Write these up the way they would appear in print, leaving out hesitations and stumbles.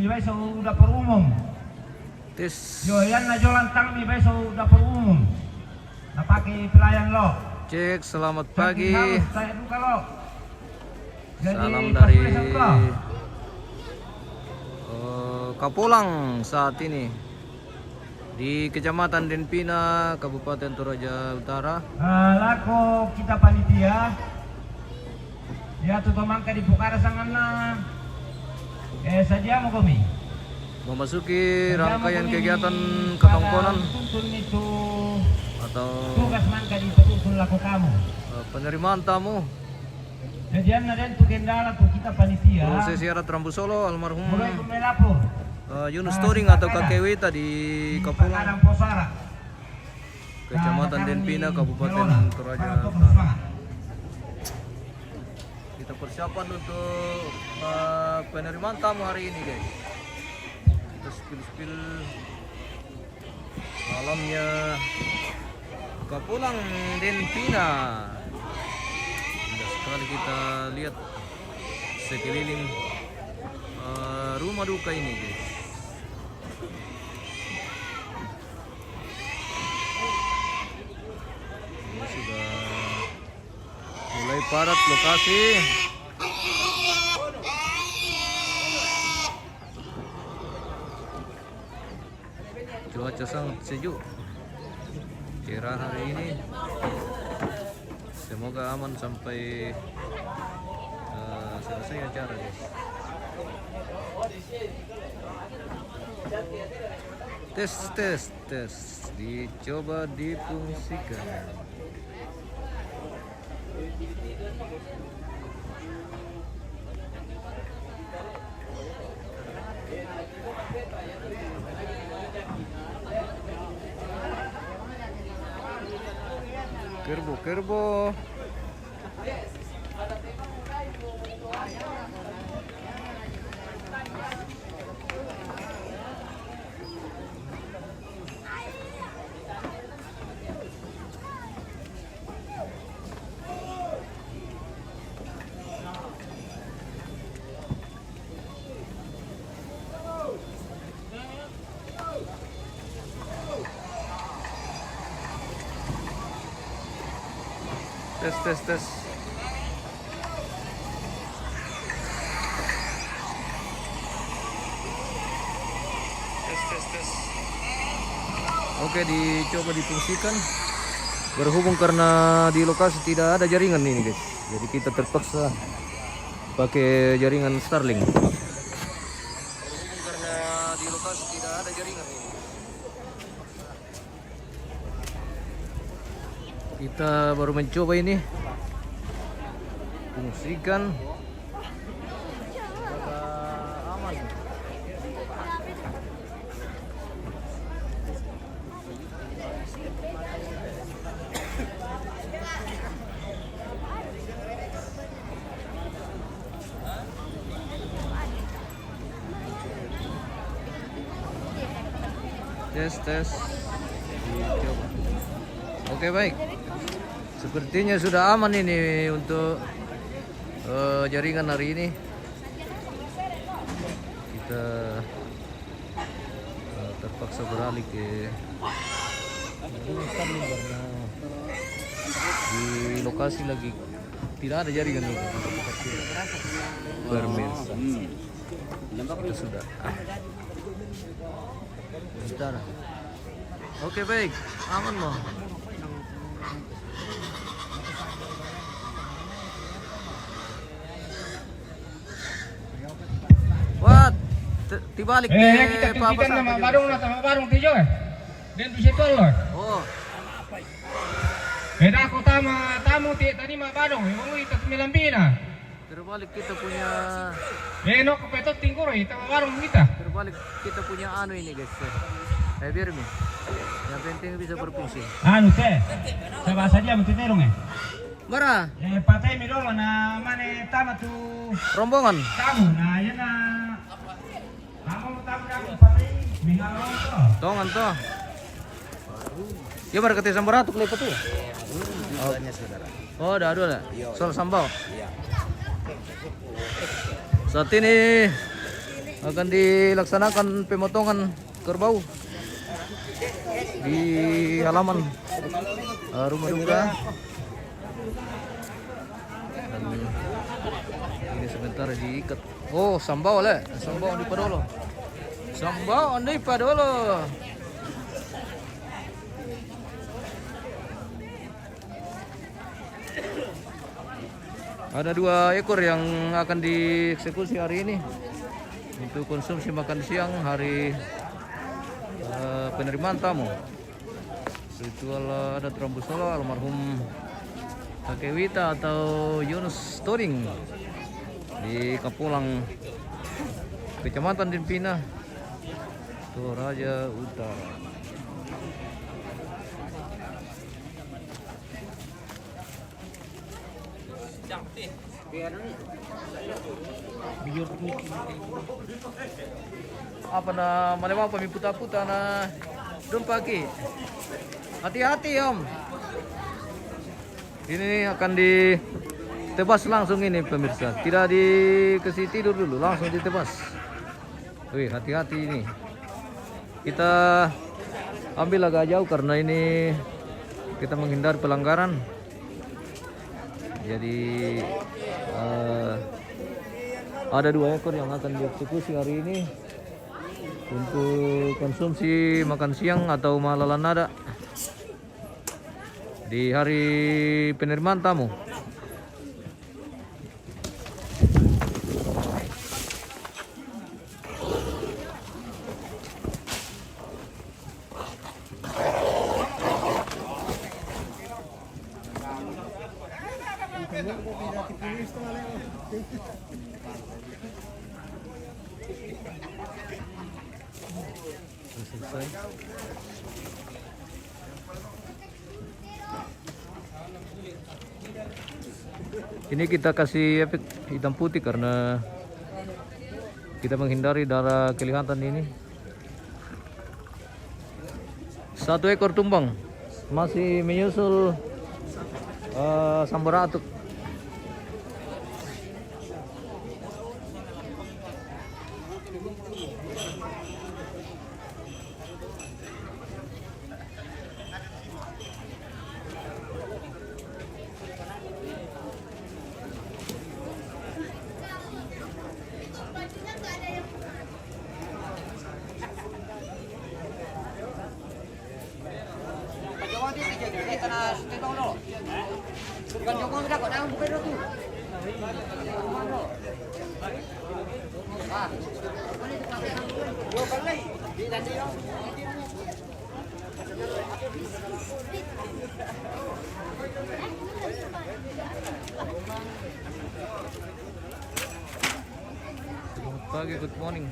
mi beso dapur umum. Tes. Yo yan na jualan tang mi beso dapur umum. Na pakai pelayan lo. Cek, selamat Saking pagi. halus saya duka lo. Jadi, Salam pas dari tulisan lo. Kapulang saat ini di Kecamatan Denpina, Kabupaten Toraja Utara. Lako kita panitia. Ya tuh mangka di Pukara Sangana. Saja mau kami. Memasuki rangkaian kegiatan ketongkonan Tuntun itu atau tugas mangka di tuntun laku kamu. penerimaan tamu Jadi anda dan tu kendala tu kita panitia. prosesi adat Rambu Solo almarhum Mulai melapor. Yunus Turing atau Kakek Wita di Kapulang, Kadang Posara. Kecamatan Denpina, Kabupaten Toraja Utara. Utara. Kita persiapan untuk penerimaan tamu hari ini, guys. Kita spill malamnya Kapulang Denpina. Indah sekali kita lihat sekeliling rumah duka ini, guys. Ini sudah mulai padat lokasi. Cuaca sangat sejuk, cerah hari ini. Semoga aman sampai selesai acara, guys. Tes, dicoba difungsikan. Kerbo. Tes. Oke, dicoba difungsikan. Berhubung karena di lokasi tidak ada jaringan ini, guys. Jadi kita terpaksa pakai jaringan Starlink. Berhubung karena di lokasi tidak ada jaringan ini. Kita baru mencoba ini fungsikan. Semoga aman. Tes. Dicoba. Oke, baik. Sepertinya sudah aman ini untuk jaringan hari ini. Kita terpaksa beralih ke Starlink karena di lokasi lagi tidak ada jaringan ini. Pemirsa, kita sudah. Sebentar. Oke, baik, aman loh. Wah, dibalik Kita tunjukkan nama barung tijo dan bisa tolong. Oh, Aku tamu tadi mah barung, mau itu melambina. terbalik kita punya. No kepetot tingkuro itu barung kita. Terbalik kita punya anu ini, guys. Biar mi. Yang penting bisa berfungsi. Saya saja mesti terong Bara, patay mi dolo na mane tama tu rombongan. tamu na yan na tamu patay mingalo to. Tongan toh. Ya bar kete sambaratuk lepat tuh. Saudara. Oh, dah ada. Soal sambal. Iya. Saat ini akan dilaksanakan pemotongan kerbau di halaman rumah duka. Dan ini sebentar diikat. Oh, sambao le, sambao di padolo. Sambao di padolo. Ada 2 ekor yang akan dieksekusi hari ini untuk konsumsi makan siang hari penerimaan tamu. Ritual adat Rambu Solo almarhum Kakek Wita atau Yunus Toding di Kapulang, Kecamatan Dinpina, Toraja Utara. Apa na malewa pamiputa-puta na doon pagi. Hati-hati om. Ini akan ditebas langsung ini pemirsa. Tidak dikasih tidur dulu, langsung ditebas. Wih, hati-hati ini. Kita ambil agak jauh karena ini kita menghindari pelanggaran. Jadi ada 2 ekor yang akan dieksekusi hari ini untuk konsumsi makan siang atau malalan nada di hari penerimaan tamu. Selesai. Ini kita kasih efek hitam putih karena kita menghindari darah kelihatan ini. 1 ekor tumbang, masih menyusul Sambaratuk. Selamat pagi, good morning.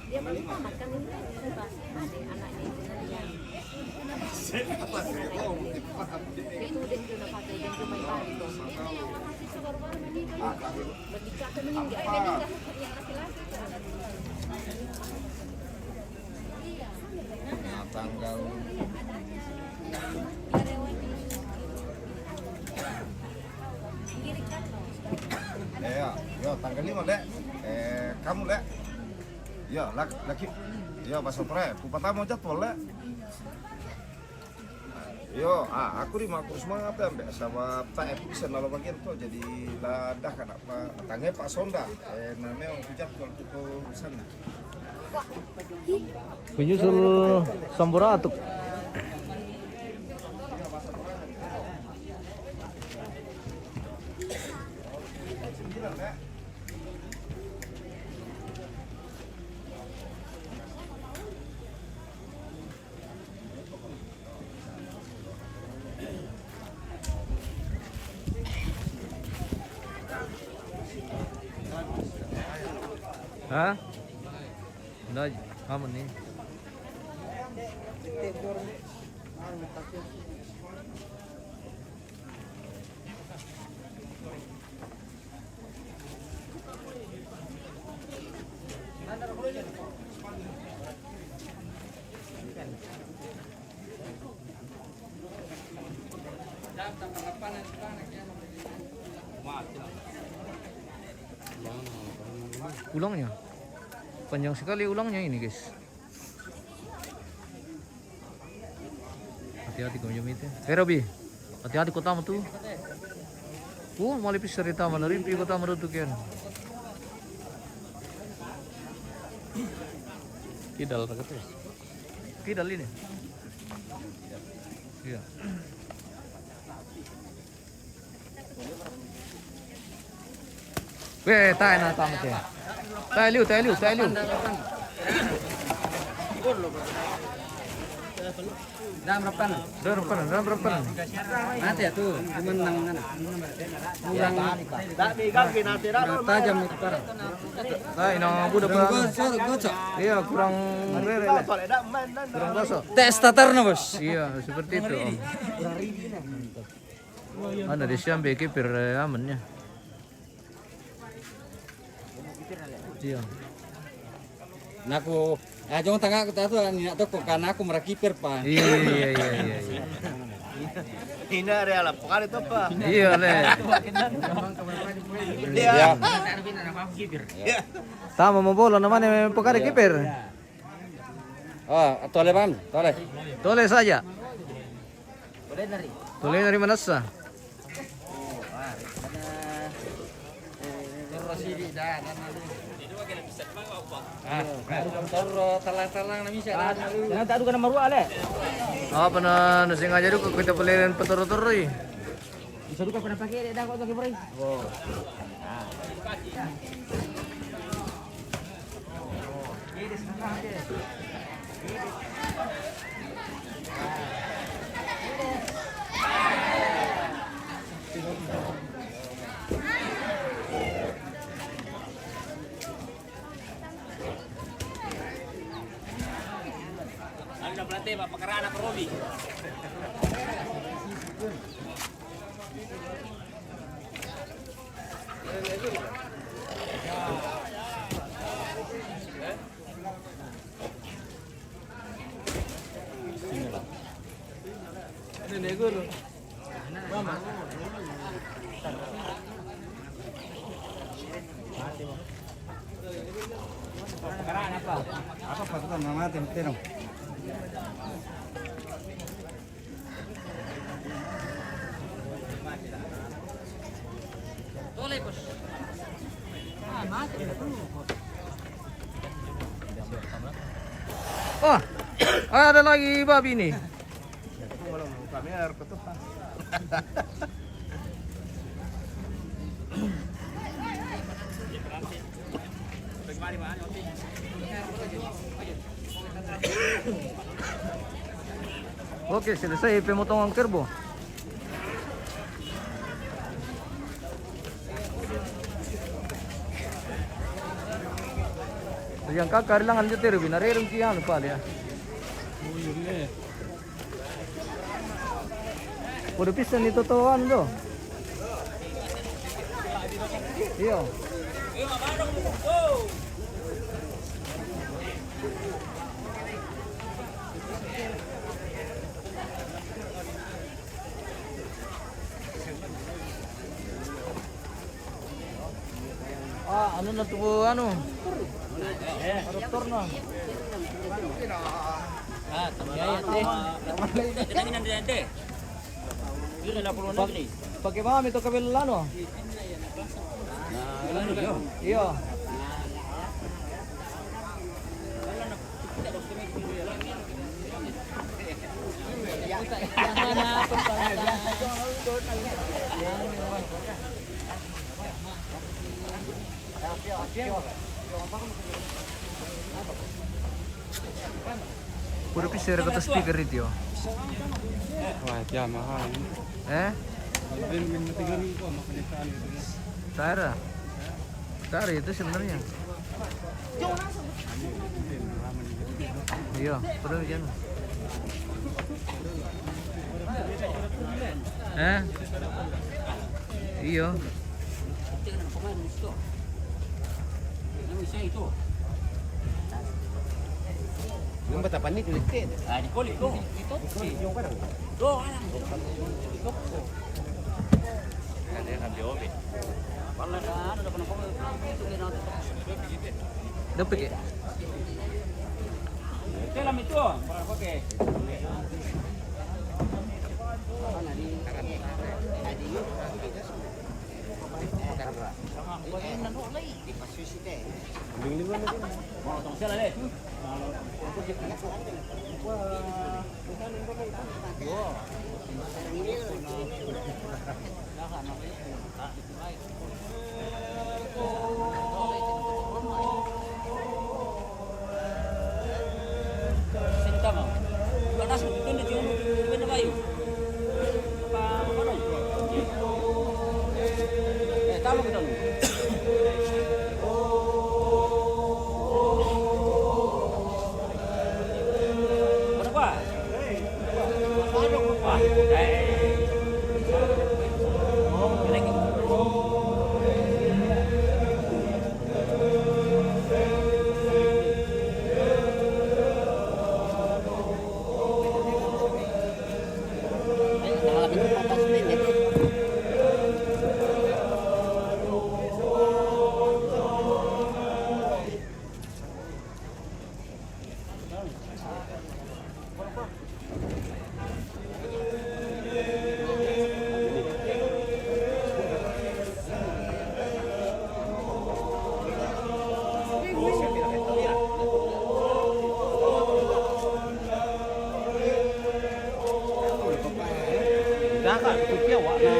Dia baru tamat kan ini ada anaknya itu dia sudah pakai dan cuma itu ini yang mahasiswa baru-baru meninggal berbicara ke meninggal yang laki-laki Tanggal yo tanggal 5 dek. Kamu dek. Ya, laki. Ya, Pak Sopre, pupata mau jadwal dek. Yo, aku di makur semangat ya, mbak sama Pak Epi bisa nolong bagian tuh jadi ladah kan apa tangga Pak Sonda. Namanya jadwal itu sana. Menyusul Sambaratuk. Hah? Udah aman nih. Ulangnya panjang sekali ulangnya ini guys. Hati-hati kau jemite. Robi, hati-hati kota tuh. Malipis cerita mana rimpi kota tuh kian. Kidal terus. Kidal ini. Iya. Weh, tayo na tama siya. Tayo liu. Dalam berapa? Nanti ya tuh, cuman nang kurang tajam itu parah. Nah, ini budak bang. Gocok. Iya, kurang rere. Kurang gosok. Tes starternya bos. Iya, seperti itu om. Ada di Siam kipir amannya. Iya. Nah aku, jangan tengah aku tahu ni nak toko karena aku merakipir pak. Iya. Ini area lapangan itu apa? Iya le. Iya. Sama mau bola namanya pokari kipir. Oh, tole bang, tole. Tole saja. Tole dari mana sah? Talang-talang na misa. Jangan tak ada kena maruah le. Apa na sengaja dulu kita pelirin petur-petur ni. Bisa duka pernah pakai dah kau pakai beri. Apa pasukan mama tem. Oh, ada lagi babi nih. Kami air betul. Oke, selesai pemotongan kerbau. Yang kakak lang anje tero binarerong kiyan pa dia. Udah pisan itu toan do. Iya. Ano na to ano? Doktor na. Pakai mami to kabel ano? Iya. Udah pisir kata speaker itu. Wah, ya mahal. Tara itu sebenarnya. Iya, perlu jangan. Hah? Iya. Yung batapan ni kulit din. Ah, di kulit ko. Ito. Yung ka lang. Do, alam. Ito. Kan dia ambil obat. Wala na ano dapat na ko. Ito ginawa ito. Dapat ya. Kelam itu. Oke. Mau tong sel ale. Sinta mo. Panas mo dito na yung binabayo. Tama kita lu. Berapa? Berapa? Dapat kupiah wak na.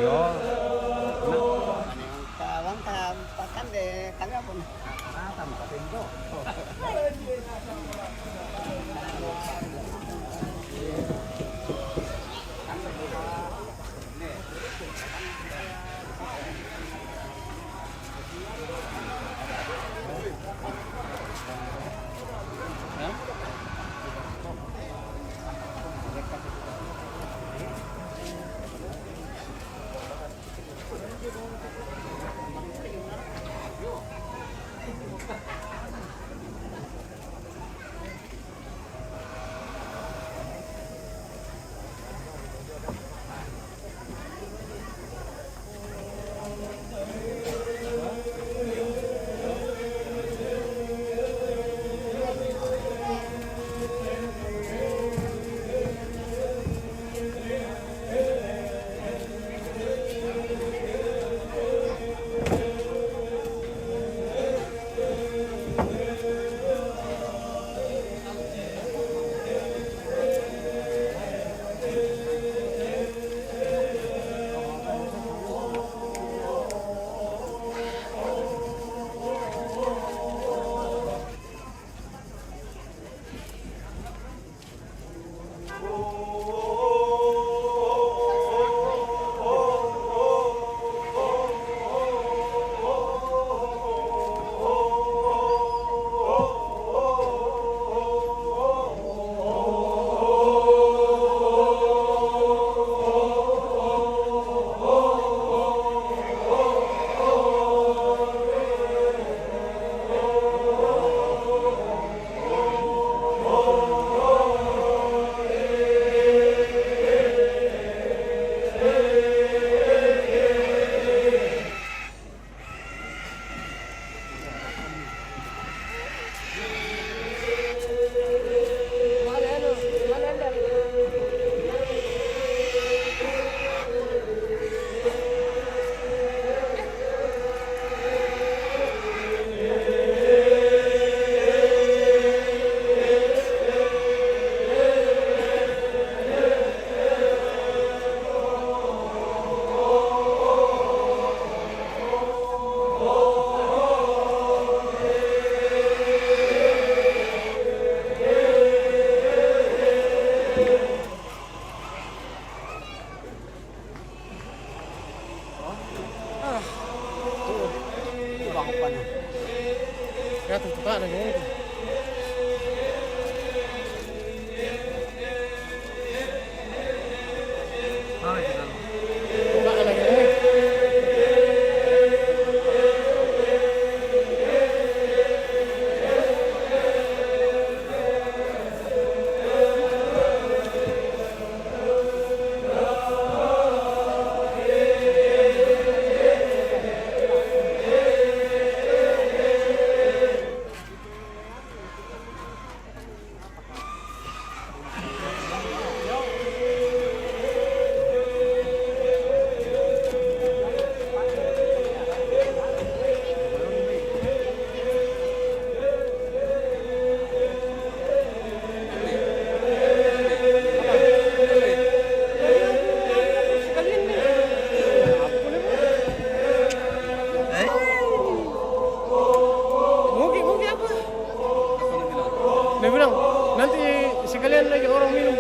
Yo. Jatuh tuh kan aja itu. Tuh kan aja ini. Mungkin apa? Dia bilang nanti sekalian lagi orang minum.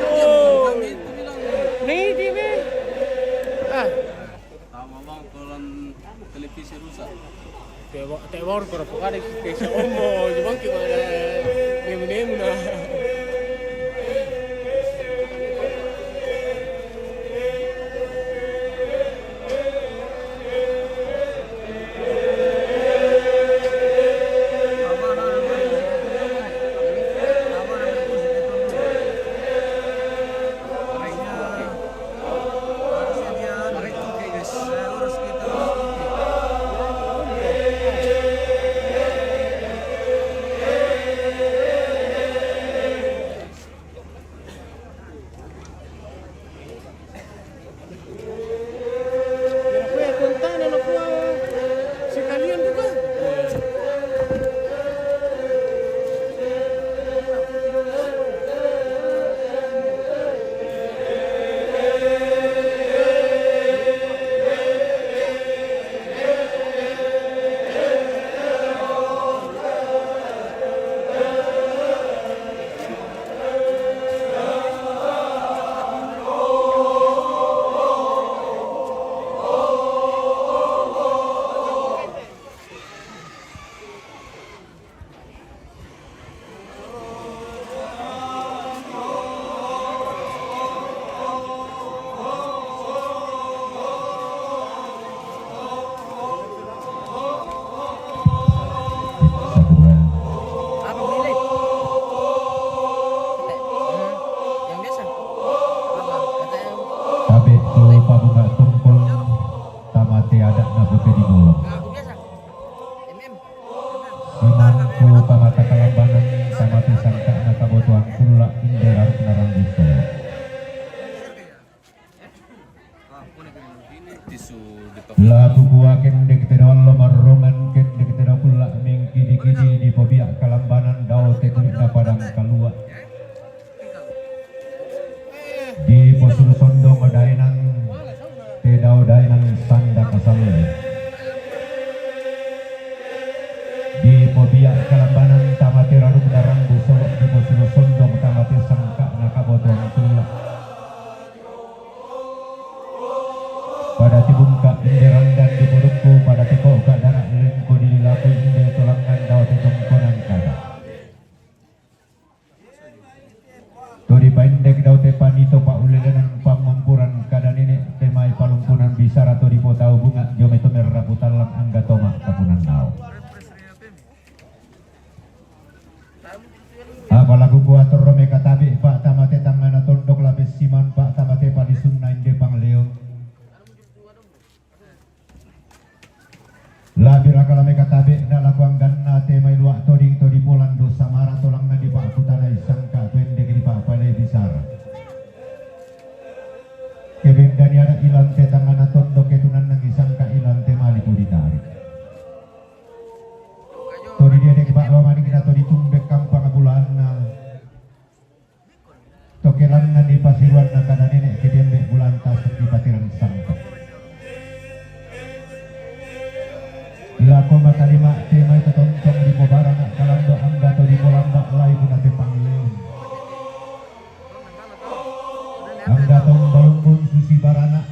Oh, nih dia be. Tama bang, koran televisi rusak. Te baru kerap ada kisah ombo, jebang kita nemu na. La bubuwa kendek tenol marroman kendek tenapula mengki dikidi di pobiak kalambanan dao tekulita padang kalua di posul sondong dainang te dao dainang sanda kasalu di pobiak kalambanan tamate rarung darang busok di posul sondong tamate sangka nakabotong kulula pada tibungka inderan dan dipurukku pada teko ka darak lengku dilaku inde tulangan dao tetongkonan kada tori pendek dao te panito pa uledanan pamumpuran kada nene temai palumpunan bisara tori potau bunga jometo merraputan lang angga toma kapunan dao apalaku kuator rome katabi pak tamate tangana tondok labes siman pak tamate palisun na inde pangleong labira kalame katabe na lakuang ganna te may luwa toding todi pulan do samara tolang na di pak putana isangka twende di pak pale bisara kebeng dani ada ilan te tangana tondo ketunan nang isangka ilan te mali puditari todi dia dek pak wamani kita todi tumbek kampang bulan na tokelan na di pasiruan na kada nenek kedembe bulan tas di patiran sangka Lako makalima temay katontong di pobarang kalando angga to di polambak lai punate pangleon angga tong balungkun susi barana